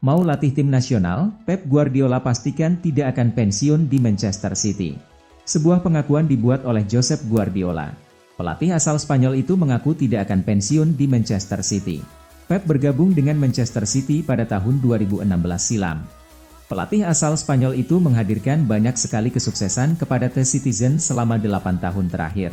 Mau latih tim nasional, Pep Guardiola pastikan tidak akan pensiun di Manchester City. Sebuah pengakuan dibuat oleh Josep Guardiola. Pelatih asal Spanyol itu mengaku tidak akan pensiun di Manchester City. Pep bergabung dengan Manchester City pada tahun 2016 silam. Pelatih asal Spanyol itu menghadirkan banyak sekali kesuksesan kepada The Citizen selama 8 tahun terakhir.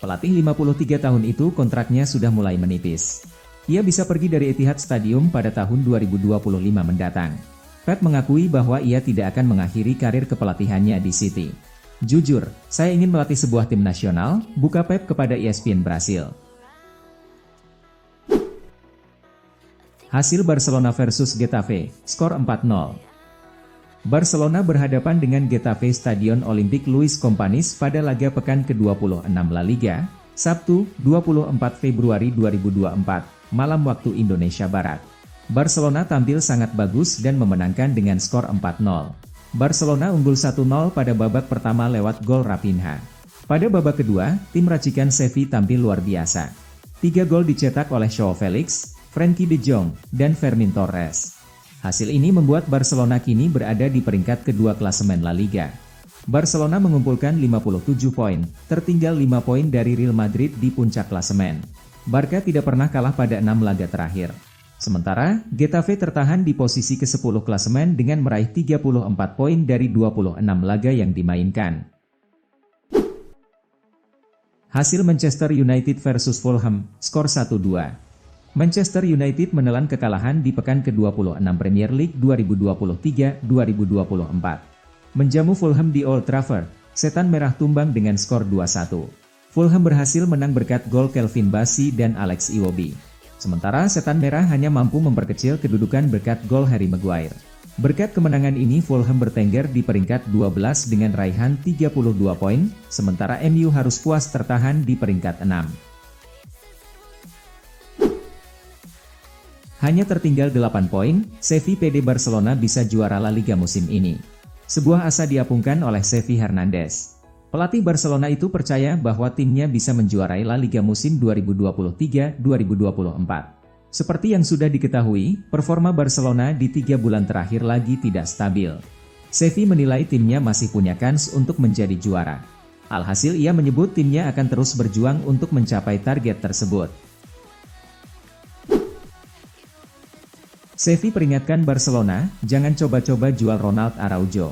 Pelatih 53 tahun itu kontraknya sudah mulai menipis. Ia bisa pergi dari Etihad Stadium pada tahun 2025 mendatang. Pep mengakui bahwa ia tidak akan mengakhiri karir kepelatihannya di City. Jujur, saya ingin melatih sebuah tim nasional, buka Pep kepada ESPN Brasil. Hasil Barcelona versus Getafe, skor 4-0. Barcelona berhadapan dengan Getafe Stadion Olympic Luis Companys pada laga pekan ke-26 La Liga, Sabtu, 24 Februari 2024. Malam waktu Indonesia Barat. Barcelona tampil sangat bagus dan memenangkan dengan skor 4-0. Barcelona unggul 1-0 pada babak pertama lewat gol Raphinha. Pada babak kedua, tim racikan Xavi tampil luar biasa. 3 gol dicetak oleh Joao Felix, Frenkie de Jong, dan Fermin Torres. Hasil ini membuat Barcelona kini berada di peringkat kedua klasemen La Liga. Barcelona mengumpulkan 57 poin, tertinggal 5 poin dari Real Madrid di puncak klasemen. Barca tidak pernah kalah pada 6 laga terakhir. Sementara, Getafe tertahan di posisi ke-10 klasemen dengan meraih 34 poin dari 26 laga yang dimainkan. Hasil Manchester United versus Fulham, skor 1-2. Manchester United menelan kekalahan di pekan ke-26 Premier League 2023-2024. Menjamu Fulham di Old Trafford, Setan Merah tumbang dengan skor 2-1. Fulham berhasil menang berkat gol Calvin Bassey dan Alex Iwobi. Sementara Setan Merah hanya mampu memperkecil kedudukan berkat gol Harry Maguire. Berkat kemenangan ini Fulham bertengger di peringkat 12 dengan raihan 32 poin, sementara MU harus puas tertahan di peringkat 6. Hanya tertinggal 8 poin, Xavi PD Barcelona bisa juara La Liga musim ini. Sebuah asa diapungkan oleh Xavi Hernandez. Pelatih Barcelona itu percaya bahwa timnya bisa menjuarai La Liga musim 2023-2024. Seperti yang sudah diketahui, performa Barcelona di 3 bulan terakhir lagi tidak stabil. Xavi menilai timnya masih punya kans untuk menjadi juara. Alhasil ia menyebut timnya akan terus berjuang untuk mencapai target tersebut. Xavi peringatkan Barcelona, jangan coba-coba jual Ronald Araujo.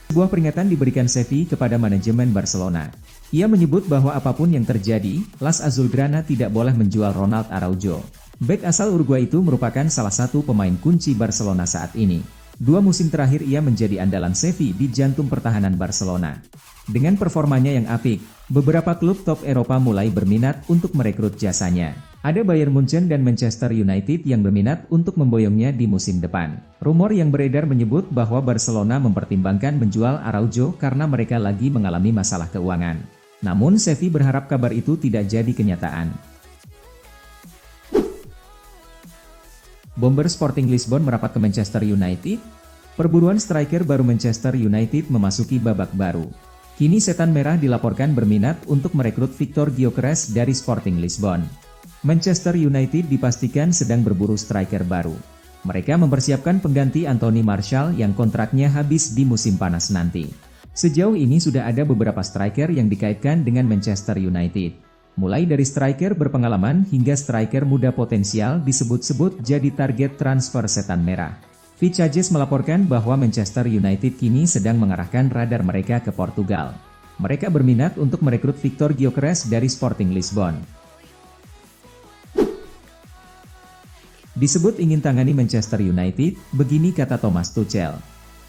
Sebuah peringatan diberikan Xavi kepada manajemen Barcelona. Ia menyebut bahwa apapun yang terjadi, Las Azulgrana tidak boleh menjual Ronald Araujo. Bek asal Uruguay itu merupakan salah satu pemain kunci Barcelona saat ini. 2 musim terakhir ia menjadi andalan Xavi di jantung pertahanan Barcelona. Dengan performanya yang apik, beberapa klub top Eropa mulai berminat untuk merekrut jasanya. Ada Bayern Munchen dan Manchester United yang berminat untuk memboyongnya di musim depan. Rumor yang beredar menyebut bahwa Barcelona mempertimbangkan menjual Araujo karena mereka lagi mengalami masalah keuangan. Namun Xavi berharap kabar itu tidak jadi kenyataan. Bomber Sporting Lisbon merapat ke Manchester United. Perburuan striker baru Manchester United memasuki babak baru. Kini Setan Merah dilaporkan berminat untuk merekrut Victor Gyökeres dari Sporting Lisbon. Manchester United dipastikan sedang berburu striker baru. Mereka mempersiapkan pengganti Anthony Martial yang kontraknya habis di musim panas nanti. Sejauh ini sudah ada beberapa striker yang dikaitkan dengan Manchester United. Mulai dari striker berpengalaman hingga striker muda potensial disebut-sebut jadi target transfer Setan Merah. Vicages melaporkan bahwa Manchester United kini sedang mengarahkan radar mereka ke Portugal. Mereka berminat untuk merekrut Victor Gyökeres dari Sporting Lisbon. Disebut ingin tangani Manchester United, begini kata Thomas Tuchel.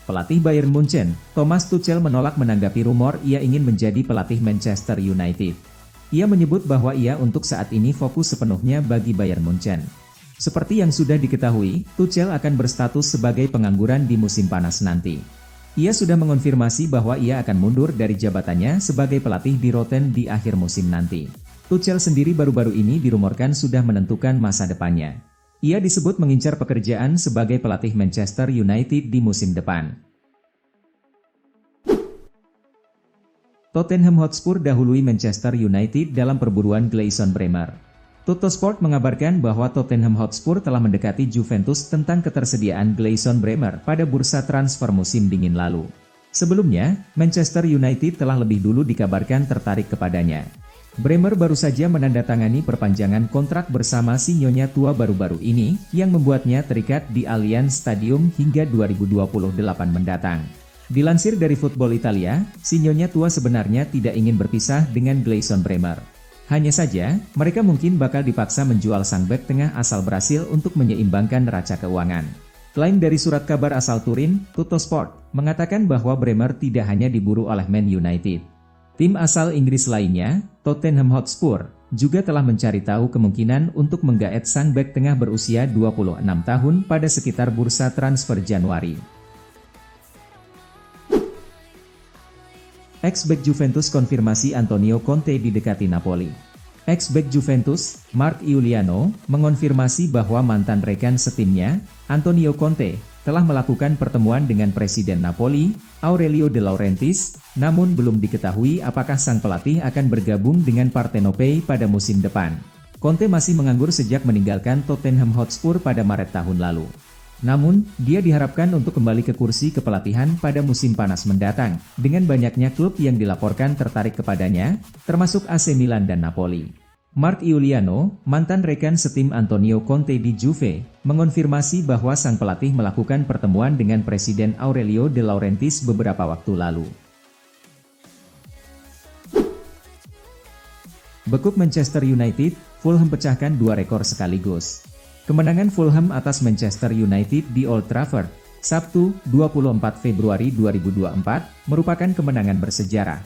Pelatih Bayern Munchen, Thomas Tuchel menolak menanggapi rumor ia ingin menjadi pelatih Manchester United. Ia menyebut bahwa ia untuk saat ini fokus sepenuhnya bagi Bayern Munchen. Seperti yang sudah diketahui, Tuchel akan berstatus sebagai pengangguran di musim panas nanti. Ia sudah mengonfirmasi bahwa ia akan mundur dari jabatannya sebagai pelatih di Rotten di akhir musim nanti. Tuchel sendiri baru-baru ini dirumorkan sudah menentukan masa depannya. Ia disebut mengincar pekerjaan sebagai pelatih Manchester United di musim depan. Tottenham Hotspur dahului Manchester United dalam perburuan Gleison Bremer. Tuttosport mengabarkan bahwa Tottenham Hotspur telah mendekati Juventus tentang ketersediaan Gleison Bremer pada bursa transfer musim dingin lalu. Sebelumnya, Manchester United telah lebih dulu dikabarkan tertarik kepadanya. Bremer baru saja menandatangani perpanjangan kontrak bersama si Nyonya tua baru-baru ini, yang membuatnya terikat di Allianz Stadium hingga 2028 mendatang. Dilansir dari Football Italia, si Nyonya tua sebenarnya tidak ingin berpisah dengan Gleison Bremer. Hanya saja, mereka mungkin bakal dipaksa menjual sang bek tengah asal Brasil untuk menyeimbangkan neraca keuangan. Selain dari surat kabar asal Turin, Tuttosport mengatakan bahwa Bremer tidak hanya diburu oleh Man United. Tim asal Inggris lainnya, Tottenham Hotspur, juga telah mencari tahu kemungkinan untuk menggaet sang bek tengah berusia 26 tahun pada sekitar bursa transfer Januari. Ex-bek Juventus konfirmasi Antonio Conte didekati Napoli. Ex-bek Juventus, Mark Iuliano, mengonfirmasi bahwa mantan rekan setimnya, Antonio Conte, telah melakukan pertemuan dengan Presiden Napoli, Aurelio De Laurentiis, namun belum diketahui apakah sang pelatih akan bergabung dengan Partenopei pada musim depan. Conte masih menganggur sejak meninggalkan Tottenham Hotspur pada Maret tahun lalu. Namun, dia diharapkan untuk kembali ke kursi kepelatihan pada musim panas mendatang, dengan banyaknya klub yang dilaporkan tertarik kepadanya, termasuk AC Milan dan Napoli. Mark Iuliano, mantan rekan setim Antonio Conte di Juve, mengonfirmasi bahwa sang pelatih melakukan pertemuan dengan Presiden Aurelio De Laurentiis beberapa waktu lalu. Bekuk Manchester United, Fulham pecahkan 2 rekor sekaligus. Kemenangan Fulham atas Manchester United di Old Trafford, Sabtu, 24 Februari 2024, merupakan kemenangan bersejarah.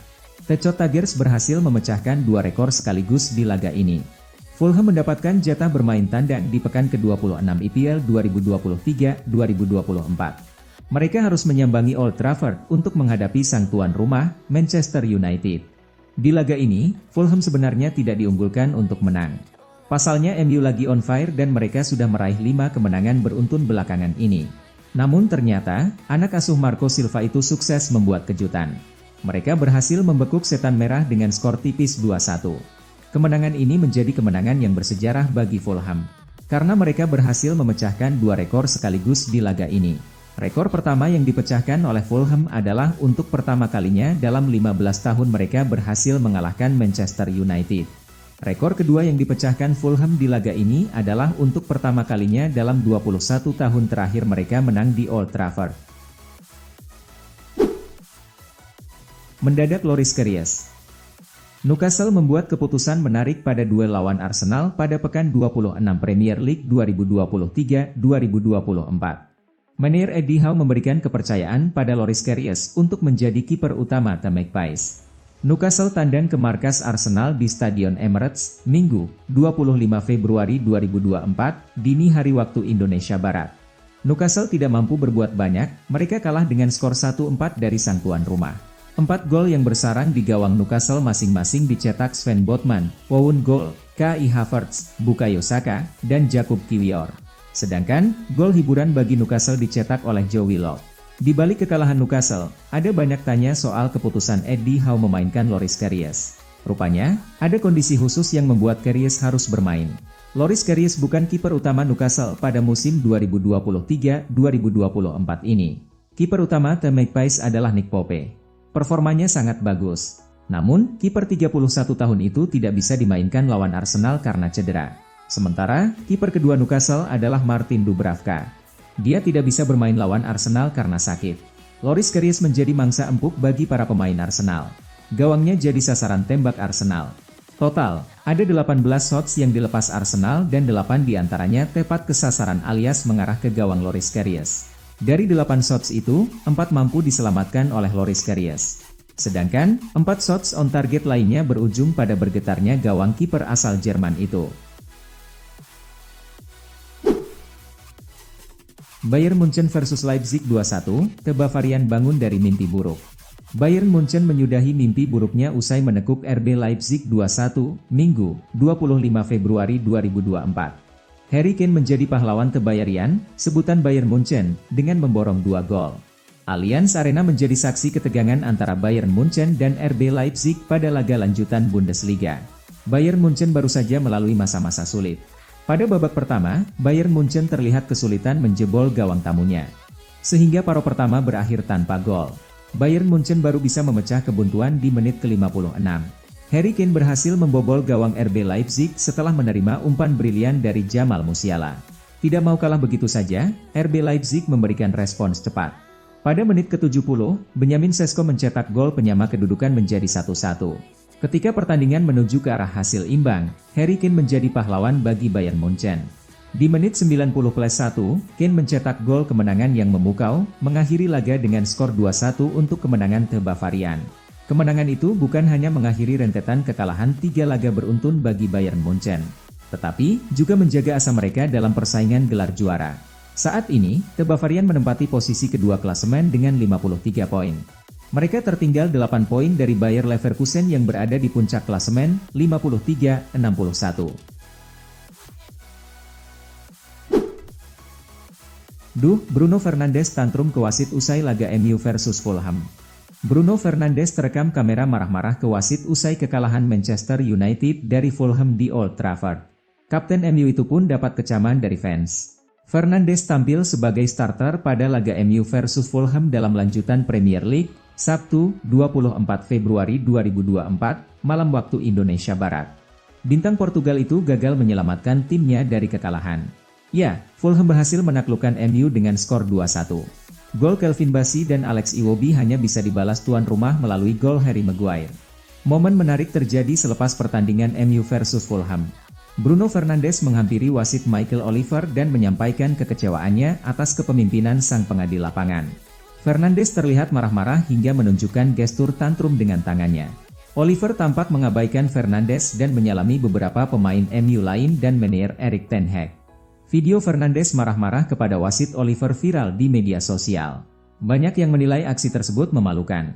The Tigers berhasil memecahkan 2 rekor sekaligus di laga ini. Fulham mendapatkan jatah bermain tandang di pekan ke-26 IPL 2023-2024. Mereka harus menyambangi Old Trafford untuk menghadapi sang tuan rumah, Manchester United. Di laga ini, Fulham sebenarnya tidak diunggulkan untuk menang. Pasalnya MU lagi on fire dan mereka sudah meraih 5 kemenangan beruntun belakangan ini. Namun ternyata, anak asuh Marco Silva itu sukses membuat kejutan. Mereka berhasil membekuk Setan Merah dengan skor tipis 2-1. Kemenangan ini menjadi kemenangan yang bersejarah bagi Fulham, karena mereka berhasil memecahkan 2 rekor sekaligus di laga ini. Rekor pertama yang dipecahkan oleh Fulham adalah untuk pertama kalinya dalam 15 tahun mereka berhasil mengalahkan Manchester United. Rekor kedua yang dipecahkan Fulham di laga ini adalah untuk pertama kalinya dalam 21 tahun terakhir mereka menang di Old Trafford. Mendadak Loris Karius. Newcastle membuat keputusan menarik pada duel lawan Arsenal pada pekan 26 Premier League 2023-2024. Manajer Eddie Howe memberikan kepercayaan pada Loris Karius untuk menjadi kiper utama The Magpies. Newcastle tandang ke markas Arsenal di Stadion Emirates, Minggu, 25 Februari 2024, dini hari waktu Indonesia Barat. Newcastle tidak mampu berbuat banyak, mereka kalah dengan skor 1-4 dari sang tuan rumah. 4 gol yang bersarang di gawang Newcastle masing-masing dicetak Sven Botman, Wout Gol, Kai Havertz, Bukayo Saka, dan Jakub Kiwior. Sedangkan, gol hiburan bagi Newcastle dicetak oleh Joe Willock. Di balik kekalahan Newcastle, ada banyak tanya soal keputusan Eddie Howe memainkan Loris Karius. Rupanya, ada kondisi khusus yang membuat Karius harus bermain. Loris Karius bukan kiper utama Newcastle pada musim 2023-2024 ini. Kiper utama The Magpies adalah Nick Pope. Performanya sangat bagus. Namun, kiper 31 tahun itu tidak bisa dimainkan lawan Arsenal karena cedera. Sementara, kiper kedua Newcastle adalah Martin Dubravka. Dia tidak bisa bermain lawan Arsenal karena sakit. Loris Karius menjadi mangsa empuk bagi para pemain Arsenal. Gawangnya jadi sasaran tembak Arsenal. Total, ada 18 shots yang dilepas Arsenal dan 8 diantaranya tepat ke sasaran alias mengarah ke gawang Loris Karius. Dari 8 shots itu, 4 mampu diselamatkan oleh Loris Karius. Sedangkan, 4 shots on target lainnya berujung pada bergetarnya gawang kiper asal Jerman itu. Bayern Munchen versus Leipzig 2-1, The Bavarian bangun dari mimpi buruk. Bayern Munchen menyudahi mimpi buruknya usai menekuk RB Leipzig 2-1, Minggu, 25 Februari 2024. Harry Kane menjadi pahlawan The Bavarian, sebutan Bayern Munchen, dengan memborong 2 gol. Allianz Arena menjadi saksi ketegangan antara Bayern Munchen dan RB Leipzig pada laga lanjutan Bundesliga. Bayern Munchen baru saja melalui masa-masa sulit. Pada babak pertama, Bayern Munchen terlihat kesulitan menjebol gawang tamunya. Sehingga paruh pertama berakhir tanpa gol. Bayern Munchen baru bisa memecah kebuntuan di menit ke-56. Harry Kane berhasil membobol gawang RB Leipzig setelah menerima umpan brilian dari Jamal Musiala. Tidak mau kalah begitu saja, RB Leipzig memberikan respons cepat. Pada menit ke-70, Benjamin Sesko mencetak gol penyama kedudukan menjadi 1-1. Ketika pertandingan menuju ke arah hasil imbang, Harry Kane menjadi pahlawan bagi Bayern Munchen. Di menit 90+1, Kane mencetak gol kemenangan yang memukau, mengakhiri laga dengan skor 2-1 untuk kemenangan The Bavarian. Kemenangan itu bukan hanya mengakhiri rentetan kekalahan 3 laga beruntun bagi Bayern Munchen, tetapi juga menjaga asa mereka dalam persaingan gelar juara. Saat ini, The Bavarian menempati posisi kedua klasemen dengan 53 poin. Mereka tertinggal 8 poin dari Bayer Leverkusen yang berada di puncak klasemen, 53-61. Bruno Fernandes tantrum ke wasit usai laga MU versus Fulham. Bruno Fernandes terekam kamera marah-marah ke wasit usai kekalahan Manchester United dari Fulham di Old Trafford. Kapten MU itu pun dapat kecaman dari fans. Fernandes tampil sebagai starter pada laga MU versus Fulham dalam lanjutan Premier League, Sabtu, 24 Februari 2024, malam waktu Indonesia Barat. Bintang Portugal itu gagal menyelamatkan timnya dari kekalahan. Ya, Fulham berhasil menaklukkan MU dengan skor 2-1. Gol Calvin Bassey dan Alex Iwobi hanya bisa dibalas tuan rumah melalui gol Harry Maguire. Momen menarik terjadi selepas pertandingan MU versus Fulham. Bruno Fernandes menghampiri wasit Michael Oliver dan menyampaikan kekecewaannya atas kepemimpinan sang pengadil lapangan. Fernandes terlihat marah-marah hingga menunjukkan gestur tantrum dengan tangannya. Oliver tampak mengabaikan Fernandes dan menyalami beberapa pemain MU lain dan manajer Erik ten Hag. Video Fernandes marah-marah kepada wasit Oliver viral di media sosial. Banyak yang menilai aksi tersebut memalukan.